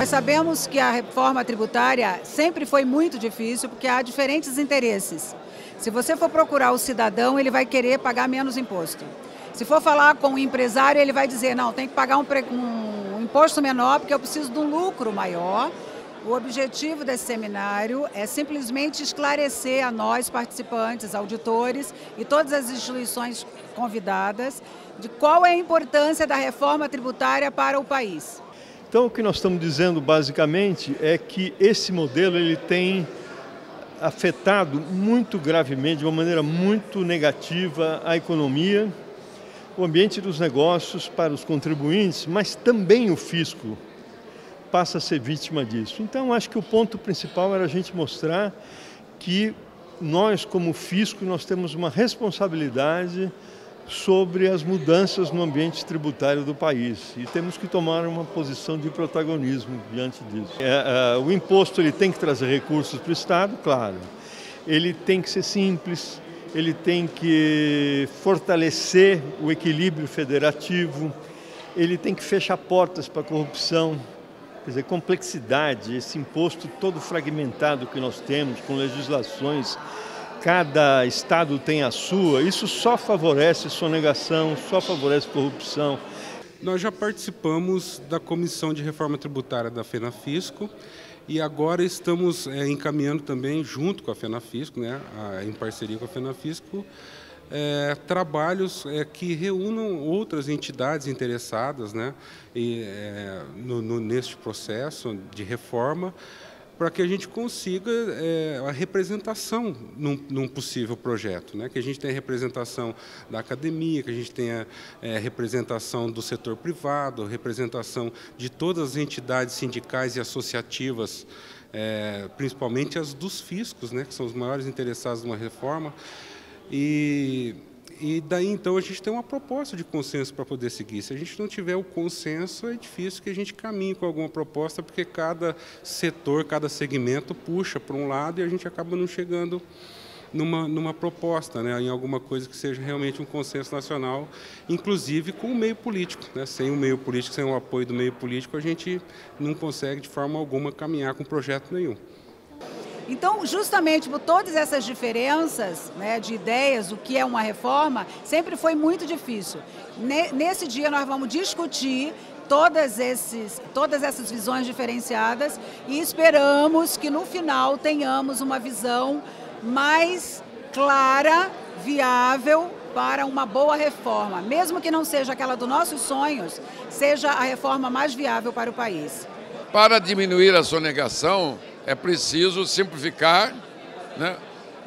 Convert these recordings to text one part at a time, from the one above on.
Nós sabemos que a reforma tributária sempre foi muito difícil porque há diferentes interesses. Se você for procurar o cidadão, ele vai querer pagar menos imposto. Se for falar com o empresário, ele vai dizer, não, tem que pagar um imposto menor porque eu preciso de um lucro maior. O objetivo desse seminário é simplesmente esclarecer a nós, participantes, auditores e todas as instituições convidadas de qual é a importância da reforma tributária para o país. Então, o que nós estamos dizendo basicamente é que esse modelo ele tem afetado muito gravemente, de uma maneira muito negativa, a economia, o ambiente dos negócios para os contribuintes, mas também o fisco passa a ser vítima disso. Então, acho que o ponto principal era a gente mostrar que nós, como fisco, nós temos uma responsabilidade sobre as mudanças no ambiente tributário do país e temos que tomar uma posição de protagonismo diante disso. O imposto ele tem que trazer recursos para o Estado, claro. Ele tem que ser simples, ele tem que fortalecer o equilíbrio federativo, ele tem que fechar portas para a corrupção. Quer dizer, complexidade, esse imposto todo fragmentado que nós temos, com legislações, cada estado tem a sua, isso só favorece sonegação, só favorece corrupção. Nós já participamos da Comissão de Reforma Tributária da FENAFISCO e agora estamos encaminhando também, junto com a FENAFISCO, né, em parceria com a FENAFISCO, trabalhos que reúnam outras entidades interessadas, né, neste processo de reforma, para que a gente consiga a representação num possível projeto, né? Que a gente tenha representação da academia, que a gente tenha representação do setor privado, representação de todas as entidades sindicais e associativas, principalmente as dos fiscos, né? Que são os maiores interessados numa reforma. E daí, então, a gente tem uma proposta de consenso para poder seguir. Se a gente não tiver o consenso, é difícil que a gente caminhe com alguma proposta, porque cada setor, cada segmento puxa para um lado e a gente acaba não chegando numa proposta, né, em alguma coisa que seja realmente um consenso nacional, inclusive com o meio político, né? Sem o meio político, sem o apoio do meio político, a gente não consegue, de forma alguma, caminhar com projeto nenhum. Então, justamente por todas essas diferenças, né, de ideias, o que é uma reforma, sempre foi muito difícil. Nesse dia nós vamos discutir todas essas visões diferenciadas e esperamos que no final tenhamos uma visão mais clara, viável para uma boa reforma. Mesmo que não seja aquela dos nossos sonhos, seja a reforma mais viável para o país. Para diminuir a sonegação, é preciso simplificar, né?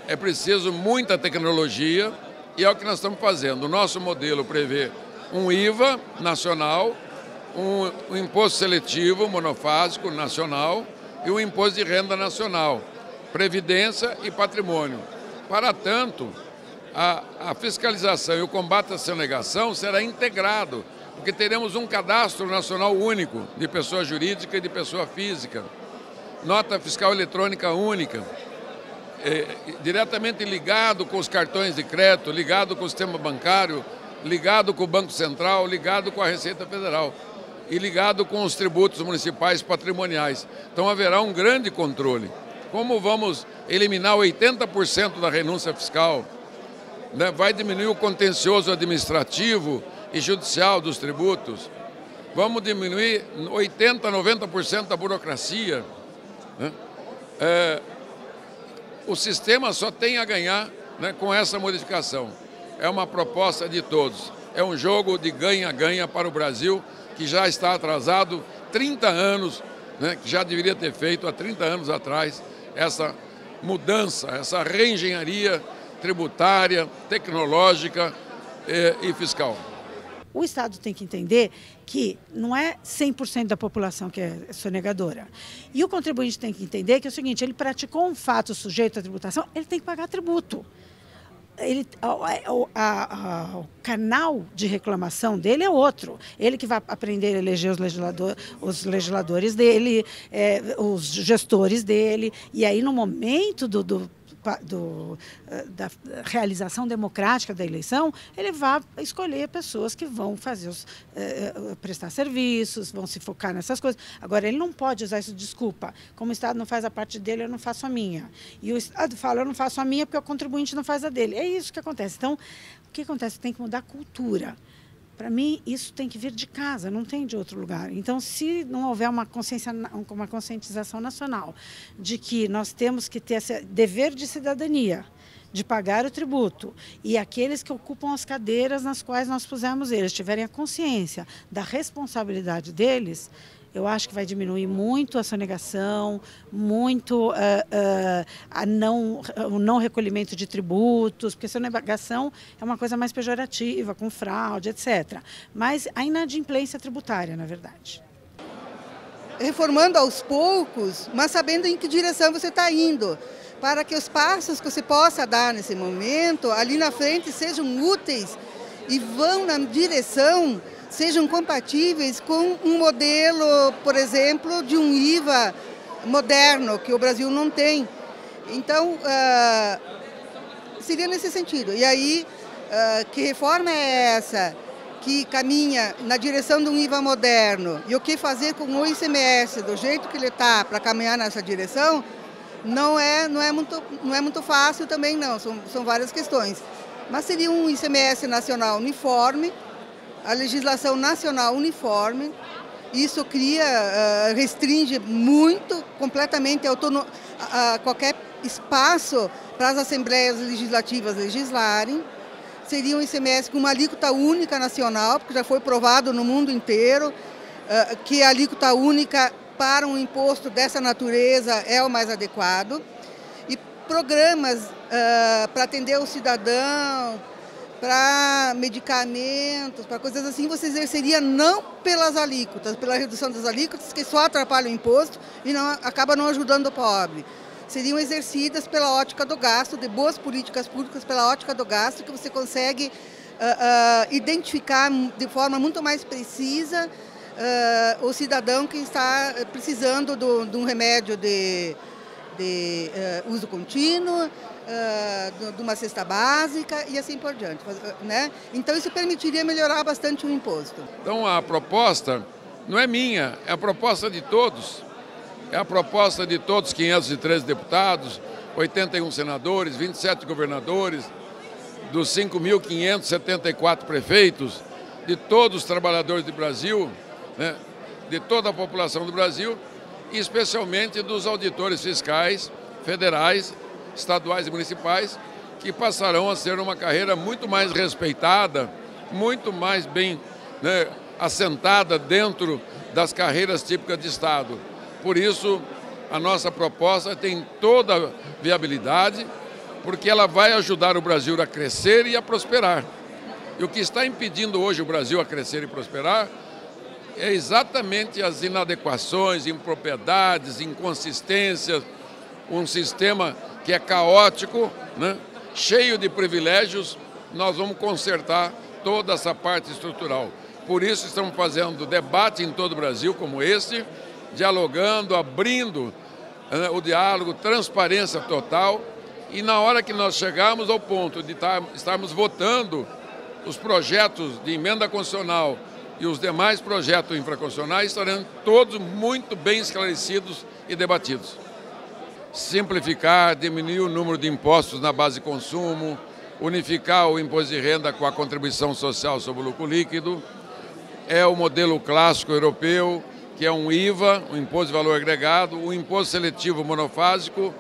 É preciso muita tecnologia e é o que nós estamos fazendo. O nosso modelo prevê um IVA nacional, um imposto seletivo monofásico nacional e um imposto de renda nacional, previdência e patrimônio. Para tanto, a fiscalização e o combate à sonegação será integrado, porque teremos um cadastro nacional único de pessoa jurídica e de pessoa física. Nota fiscal eletrônica única, diretamente ligado com os cartões de crédito, ligado com o sistema bancário, ligado com o Banco Central, ligado com a Receita Federal e ligado com os tributos municipais patrimoniais. Então haverá um grande controle. Como vamos eliminar 80% da renúncia fiscal, né? Vai diminuir o contencioso administrativo e judicial dos tributos, vamos diminuir 80%, 90% da burocracia. O sistema só tem a ganhar, né, com essa modificação. É uma proposta de todos. É um jogo de ganha-ganha para o Brasil, que já está atrasado 30 anos, né, que já deveria ter feito há 30 anos atrás essa mudança, essa reengenharia tributária, tecnológica e fiscal. O Estado tem que entender que não é 100% da população que é sonegadora. E o contribuinte tem que entender que é o seguinte, ele praticou um fato sujeito à tributação, ele tem que pagar tributo. O canal de reclamação dele é outro. Ele que vai aprender a eleger os legisladores dele, os gestores dele. E aí, no momento da realização democrática da eleição, ele vai escolher pessoas que vão fazer prestar serviços, vão se focar nessas coisas. Agora, ele não pode usar isso de desculpa. Como o Estado não faz a parte dele, eu não faço a minha. E o Estado fala, eu não faço a minha porque o contribuinte não faz a dele. É isso que acontece. Então, o que acontece? Tem que mudar a cultura. Para mim, isso tem que vir de casa, não tem de outro lugar. Então, se não houver uma conscientização nacional de que nós temos que ter esse dever de cidadania, de pagar o tributo, e aqueles que ocupam as cadeiras nas quais nós pusemos eles tiverem a consciência da responsabilidade deles, eu acho que vai diminuir muito a sonegação, muito o não recolhimento de tributos, porque sonegação é uma coisa mais pejorativa, com fraude, etc. Mas a inadimplência tributária, na verdade. Reformando aos poucos, mas sabendo em que direção você está indo, para que os passos que você possa dar nesse momento, ali na frente, sejam úteis e vão na direção, sejam compatíveis com um modelo, por exemplo, de um IVA moderno, que o Brasil não tem. Então, seria nesse sentido. E aí, que reforma é essa que caminha na direção de um IVA moderno? E o que fazer com o ICMS, do jeito que ele está, para caminhar nessa direção, não é muito fácil também, não. São várias questões. Mas seria um ICMS nacional uniforme, a legislação nacional uniforme. Isso restringe muito, completamente qualquer espaço para as assembleias legislativas legislarem. Seria um ICMS com uma alíquota única nacional, porque já foi provado no mundo inteiro que a alíquota única para um imposto dessa natureza é o mais adequado. E programas para atender o cidadão, para medicamentos, para coisas assim, você exerceria não pelas alíquotas, pela redução das alíquotas, que só atrapalham o imposto e acaba não ajudando o pobre. Seriam exercidas pela ótica do gasto, de boas políticas públicas pela ótica do gasto, que você consegue identificar de forma muito mais precisa o cidadão que está precisando de um remédio de uso contínuo, de uma cesta básica e assim por diante, né? Então isso permitiria melhorar bastante o imposto. Então a proposta não é minha, é a proposta de todos. É a proposta de todos, 513 deputados, 81 senadores, 27 governadores, dos 5.574 prefeitos, de todos os trabalhadores do Brasil, né, de toda a população do Brasil, e especialmente dos auditores fiscais, federais, estaduais e municipais, que passarão a ser uma carreira muito mais respeitada, muito mais bem, né, assentada dentro das carreiras típicas de Estado. Por isso, a nossa proposta tem toda a viabilidade, porque ela vai ajudar o Brasil a crescer e a prosperar. E o que está impedindo hoje o Brasil a crescer e prosperar é exatamente as inadequações, impropriedades, inconsistências, um sistema que é caótico, né, cheio de privilégios. Nós vamos consertar toda essa parte estrutural. Por isso estamos fazendo debate em todo o Brasil como este, dialogando, abrindo o diálogo, transparência total, e na hora que nós chegarmos ao ponto de estarmos votando os projetos de emenda constitucional e os demais projetos infraconstitucionais, estarão todos muito bem esclarecidos e debatidos. Simplificar, diminuir o número de impostos na base de consumo, unificar o imposto de renda com a contribuição social sobre o lucro líquido, é o modelo clássico europeu, que é um IVA, um imposto de valor agregado, o imposto seletivo monofásico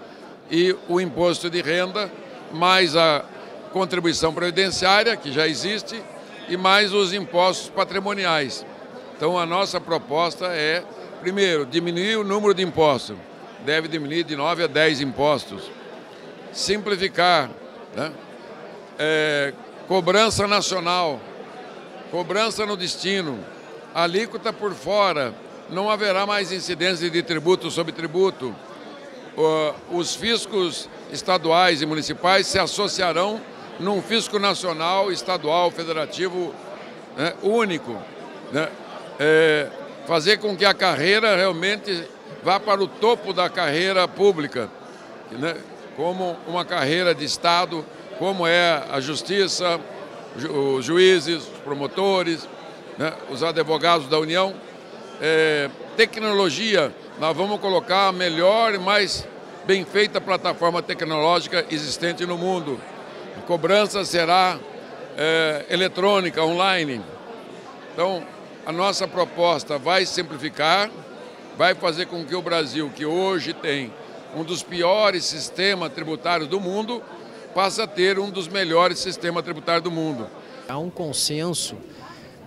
e o imposto de renda, mais a contribuição previdenciária, que já existe, e mais os impostos patrimoniais. Então a nossa proposta é, primeiro, diminuir o número de impostos, deve diminuir de 9 a 10 impostos, simplificar, né? Cobrança nacional, cobrança no destino, alíquota por fora, não haverá mais incidência de tributo sobre tributo. Os fiscos estaduais e municipais se associarão num fisco nacional, estadual, federativo, né, único, né? Fazer com que a carreira realmente vá para o topo da carreira pública, né? como uma carreira de Estado, como é a justiça, os juízes, os promotores, né, os advogados da União. Tecnologia, nós vamos colocar a melhor e mais bem feita plataforma tecnológica existente no mundo. A cobrança será eletrônica, online. Então, a nossa proposta vai simplificar, vai fazer com que o Brasil, que hoje tem um dos piores sistemas tributários do mundo, passe a ter um dos melhores sistemas tributários do mundo. Há um consenso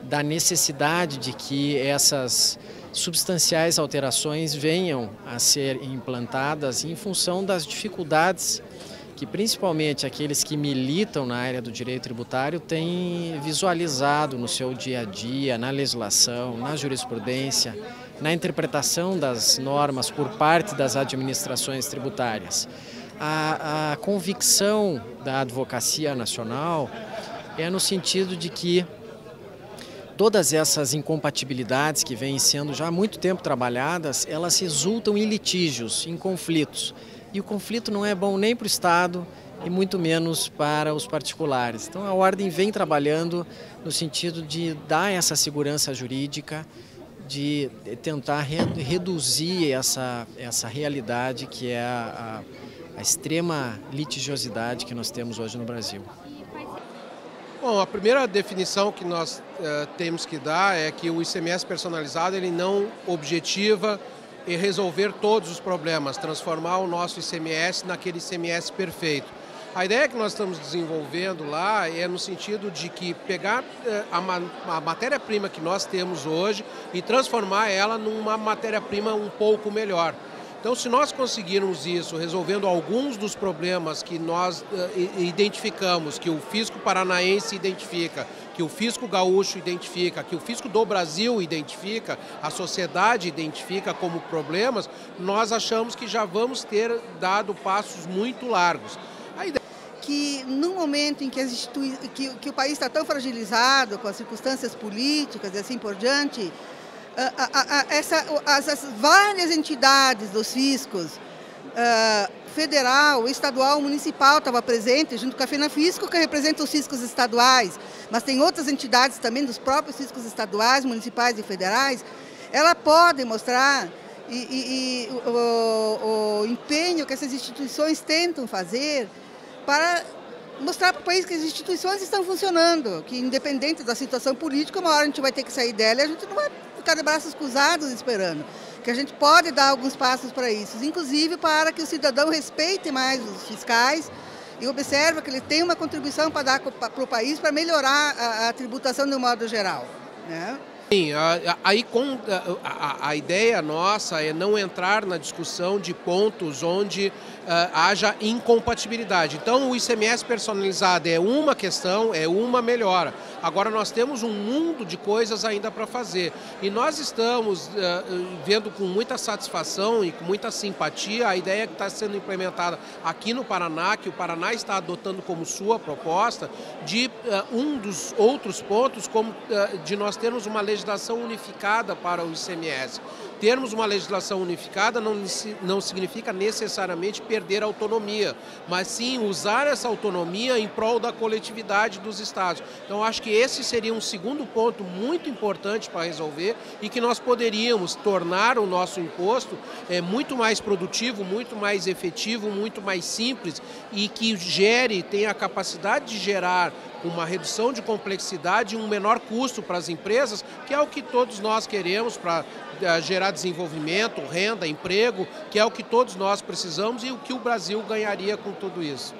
da necessidade de que essas substanciais alterações venham a ser implantadas em função das dificuldades que principalmente aqueles que militam na área do direito tributário têm visualizado no seu dia a dia, na legislação, na jurisprudência, na interpretação das normas por parte das administrações tributárias. A convicção da Advocacia Nacional é no sentido de que todas essas incompatibilidades que vêm sendo já há muito tempo trabalhadas, elas resultam em litígios, em conflitos. E o conflito não é bom nem para o Estado e muito menos para os particulares. Então a Ordem vem trabalhando no sentido de dar essa segurança jurídica, de tentar reduzir essa realidade que é a extrema litigiosidade que nós temos hoje no Brasil. Bom, a primeira definição que nós temos que dar é que o ICMS personalizado ele não objetiva e resolver todos os problemas, transformar o nosso ICMS naquele ICMS perfeito. A ideia que nós estamos desenvolvendo lá é no sentido de que pegar a matéria-prima que nós temos hoje e transformar ela numa matéria-prima um pouco melhor. Então, se nós conseguirmos isso, resolvendo alguns dos problemas que nós identificamos, que o fisco paranaense identifica, que o fisco gaúcho identifica, que o fisco do Brasil identifica, a sociedade identifica como problemas, nós achamos que já vamos ter dado passos muito largos. A ideia que no momento em que, que o país está tão fragilizado com as circunstâncias políticas e assim por diante, essas várias entidades dos fiscos, federal, estadual, municipal, estava presente, junto com a FENAFISCO, que representa os fiscos estaduais, mas tem outras entidades também dos próprios fiscos estaduais, municipais e federais, ela pode mostrar o empenho que essas instituições tentam fazer para mostrar para o país que as instituições estão funcionando, que independente da situação política, uma hora a gente vai ter que sair dela e a gente não vai ficar de braços cruzados esperando, que a gente pode dar alguns passos para isso, inclusive para que o cidadão respeite mais os fiscais e observe que ele tem uma contribuição para dar para o país para melhorar a tributação de um modo geral, né? Sim, a ideia nossa é não entrar na discussão de pontos onde haja incompatibilidade. Então, o ICMS personalizado é uma questão, é uma melhora. Agora, nós temos um mundo de coisas ainda para fazer. E nós estamos vendo com muita satisfação e com muita simpatia a ideia que está sendo implementada aqui no Paraná, que o Paraná está adotando como sua proposta, de um dos outros pontos, como de nós termos uma legislação unificada para o ICMS. Termos uma legislação unificada não significa necessariamente perder a autonomia, mas sim usar essa autonomia em prol da coletividade dos estados. Então, acho que esse seria um segundo ponto muito importante para resolver e que nós poderíamos tornar o nosso imposto muito mais produtivo, muito mais efetivo, muito mais simples e que tenha a capacidade de gerar uma redução de complexidade e um menor custo para as empresas, que é o que todos nós queremos para gerar desenvolvimento, renda, emprego, que é o que todos nós precisamos e o que o Brasil ganharia com tudo isso.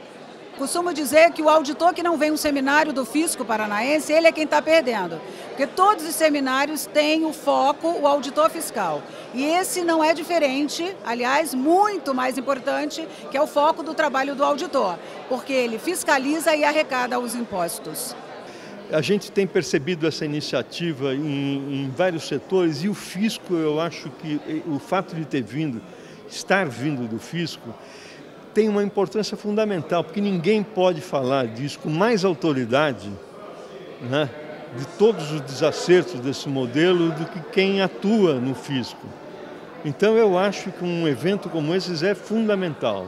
Costumo dizer que o auditor que não vem um seminário do Fisco Paranaense, ele é quem está perdendo. Porque todos os seminários têm o foco, o auditor fiscal. E esse não é diferente, aliás, muito mais importante, que é o foco do trabalho do auditor. Porque ele fiscaliza e arrecada os impostos. A gente tem percebido essa iniciativa em vários setores e o fisco, eu acho que o fato de estar vindo do fisco, tem uma importância fundamental, porque ninguém pode falar disso com mais autoridade, né, de todos os desacertos desse modelo do que quem atua no fisco. Então eu acho que um evento como esse é fundamental.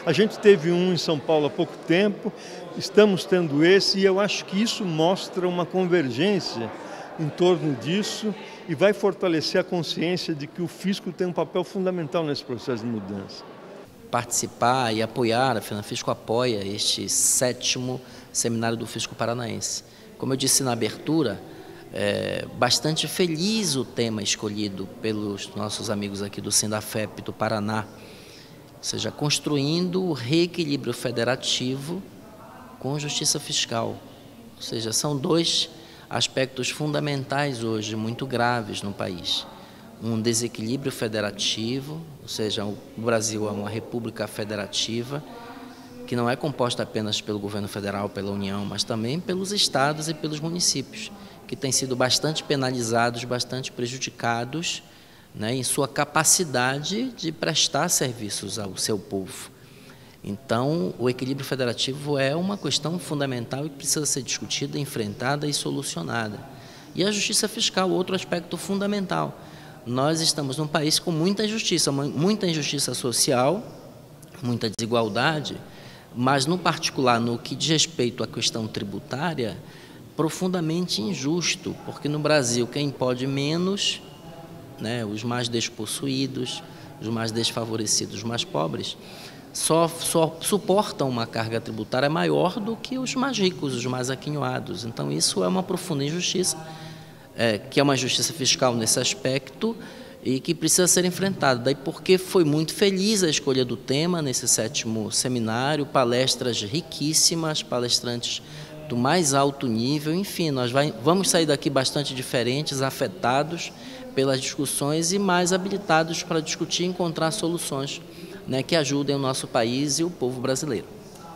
A gente teve um em São Paulo há pouco tempo, estamos tendo esse, e eu acho que isso mostra uma convergência em torno disso e vai fortalecer a consciência de que o fisco tem um papel fundamental nesse processo de mudança. Participar e apoiar, a FENAFISCO apoia este 7º Seminário do Fisco Paranaense. Como eu disse na abertura, bastante feliz o tema escolhido pelos nossos amigos aqui do Sindafep do Paraná, ou seja, construindo o reequilíbrio federativo com justiça fiscal. Ou seja, são dois aspectos fundamentais hoje, muito graves no país. Um desequilíbrio federativo, ou seja, o Brasil é uma república federativa, que não é composta apenas pelo governo federal, pela União, mas também pelos estados e pelos municípios, que têm sido bastante penalizados, bastante prejudicados, né, em sua capacidade de prestar serviços ao seu povo. Então, o equilíbrio federativo é uma questão fundamental e que precisa ser discutida, enfrentada e solucionada. E a justiça fiscal, outro aspecto fundamental. Nós estamos num país com muita injustiça social, muita desigualdade, mas, no particular, no que diz respeito à questão tributária, profundamente injusto, porque no Brasil quem pode menos, né, os mais despossuídos, os mais desfavorecidos, os mais pobres, só suportam uma carga tributária maior do que os mais ricos, os mais aquinhoados. Então, isso é uma profunda injustiça, que é uma justiça fiscal nesse aspecto e que precisa ser enfrentada. Daí porque foi muito feliz a escolha do tema nesse 7º seminário, palestras riquíssimas, palestrantes do mais alto nível, enfim, nós vamos sair daqui bastante diferentes, afetados pelas discussões e mais habilitados para discutir e encontrar soluções, né, que ajudem o nosso país e o povo brasileiro.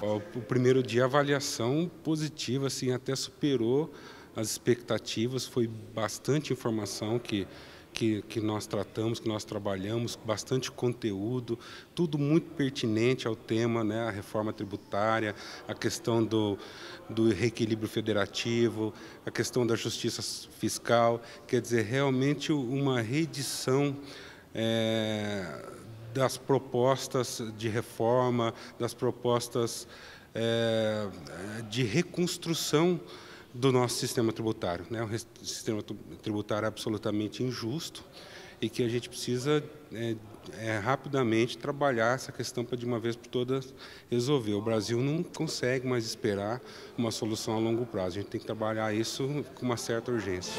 O primeiro dia, a avaliação positiva, assim, até superou as expectativas, foi bastante informação que nós tratamos, que nós trabalhamos, bastante conteúdo, tudo muito pertinente ao tema, né, a reforma tributária, a questão do reequilíbrio federativo, a questão da justiça fiscal, quer dizer, realmente uma reedição das propostas de reforma, das propostas de reconstrução do nosso sistema tributário, né? Um sistema tributário absolutamente injusto e que a gente precisa rapidamente trabalhar essa questão para de uma vez por todas resolver. O Brasil não consegue mais esperar uma solução a longo prazo, a gente tem que trabalhar isso com uma certa urgência.